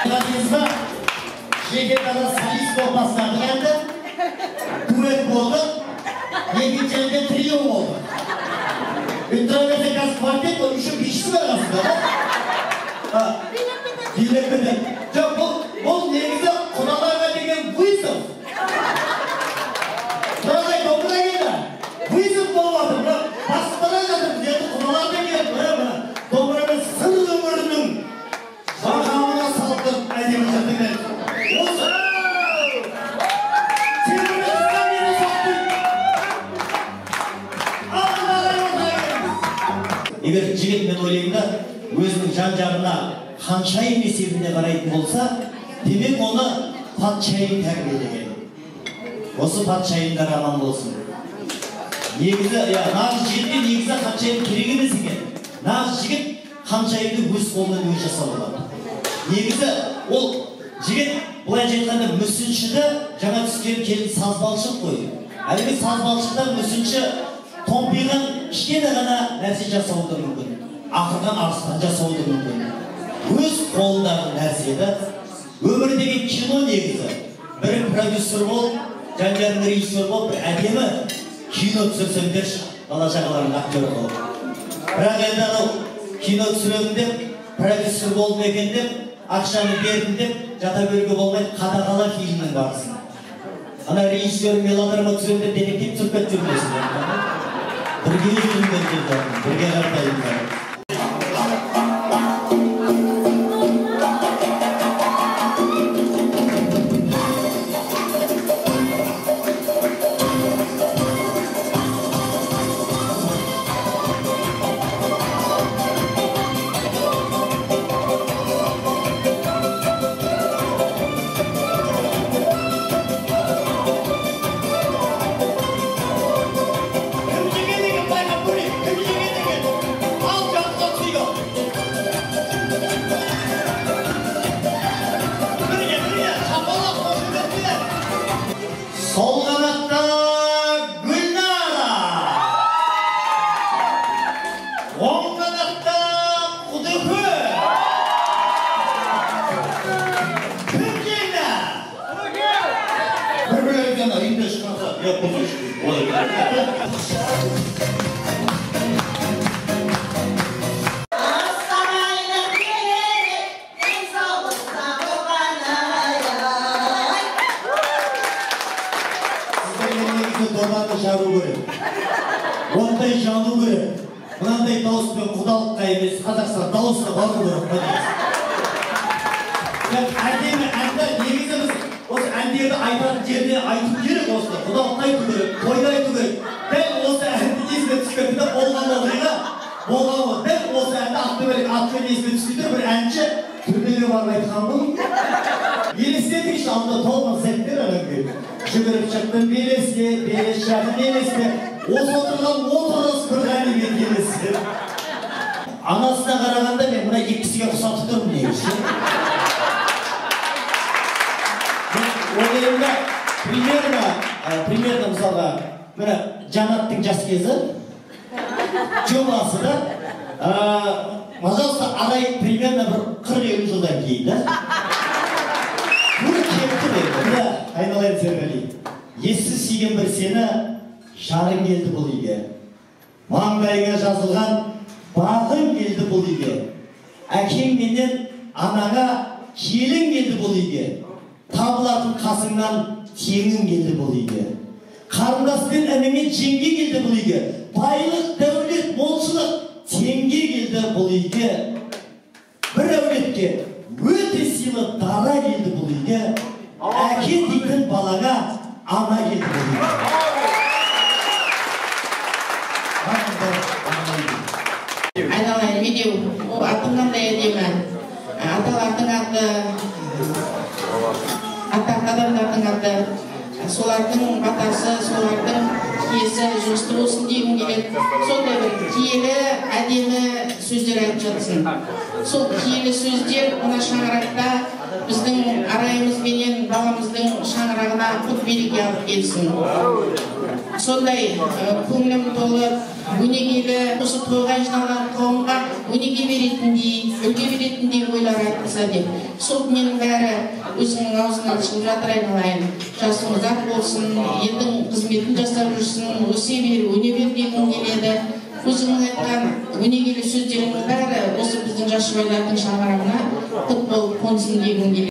Bayramımızda Şeker'de solist olmasına geldi. Duet oldu. Yedinci trio oldu. Introverte gaz kvartet o işin pişti mi aslında? Bilemedi. Bu negizde kudalarına degen buysuz. Buraya dobruna geldi. Buysuz olmadı. Basılara geldim. Dedi kudalarına geldi. Dobra'nın sır ömrünün bağlamına saldım. Edemeyeceğim. Olsun. Eğer jigit men ойлаймын өзінің жан-жағына ханшайым есебінде қарайтын болса, демек оны патшайым тәрбиелеген. Осы патшайымдар аман болсын. Негізі, нағыз жігітке негізі ханшайым керек емес екен. Нағыз жігіт ханшайымды өз қолынан өзі жасап алады. Негізі ол жігіт былай айтқанда мүсіншіді жаңа түскен келін сазбалшық қой. Әлгі сазбалшықтар мүсінші томпиған кішкене ғана нәрсе жасауы мүмкін. Ақырған арыстан жасауы мүмкін. Өз қолындағы нәрседі. Өмір деген кино негізі. Бірі продюсер бол, жан-жағын режиссер бол, бір әдемі кино түсірсеңдерші, бала-шағалардың актері болып. Бірақ енді анау кино түсіремін деп, продюсер болдым екен деп, ақшаны бердім деп, жата беруге болмайды, қадағала фильмнің барысын. Ана режиссер мелодрама түсіремін деп детектив түсіріп жүрмесін. Бірге жүрмін деп, бірге жартайым. Sol kanatta Gülnara, on kanatta Kuduku, Türkiye'de. Bir yana İngiliz kanata yapılmış. Doğanı жару көрем. Ондай жану көрем. Мынандай дауыспен құдалыққа емес, Қазақстан дауысына бару керек. Әдемі әнді негізі біз осы әндерді айтатын жерде айту керек осыны. Құдалыққа айту керек, тойда айту керек. Дәл осы әнді есіне түскенде болған оқиға болған ғой. Дәл осы әнді атпен есіне түскенде бір әнші түрмеге барып айтқан бұл. Елестетік іші алдында толған сәттер әңгіме. Жүгіріп шықтым белеске, белес жақын елеске. Осы отырған отырыс бір ғанибет елеске. Анасына қарағанда мен мұна екісіге құсатып тұрмын негізі. Ойымда примерно мысалға Жанаттың жас кезі жобасы да пожалуйста, арай примерно бір 40-50 жылдан кейін да. Бұл кепті дейді. Айналайын Серғали. Ессіз сүйген бір сені жарың келді бұл үйге. Маңдайыңа жазылған бағың келді бұл үйге. Әкең менен анаңа келің келді бұл үйге. Табылатын қасыңнан теңің келді бұл үйге. Қарындаспен ініңе жеңге келді бұл үйге. Байлық, дәулет, молшылық теңге келді бұл үйге. Бір әулетке өте сыйлы дара келді бұл үйге. Әке дейтін балаға ана келді бұл үйге. Айналайын, медеу, атың қандай әдемі. Аталардың аты, атақты адамдардың аты, солардың батасы, солардың киесі жұмысты болсын деймін келеді. Сондай бір киелі, әдемі сөздер айтып жатсын. Сол киелі сөздер мына шаңырақта біздің арайымызбенен баламыздың шаңырағына құт береке алып келсін. Сондай көңілім толы, өнегелі, осы тойға жиналған қауымға өнеге беретіндей, үлгі беретіндей ойлар айтса деп. Сол дүниенің бәрі өзіңнің аузынан шығып жатыр айналайын. Жасың ұзақ болсын, елдің қызметін жасап жүрсін, өсе бер, өне бер дегім келеді. Өзіңнің айтқан өнегелі сөздерінің бәрі осы біздің жас жұбайлардың шаңырағына құт болып қонсын дегім келеді.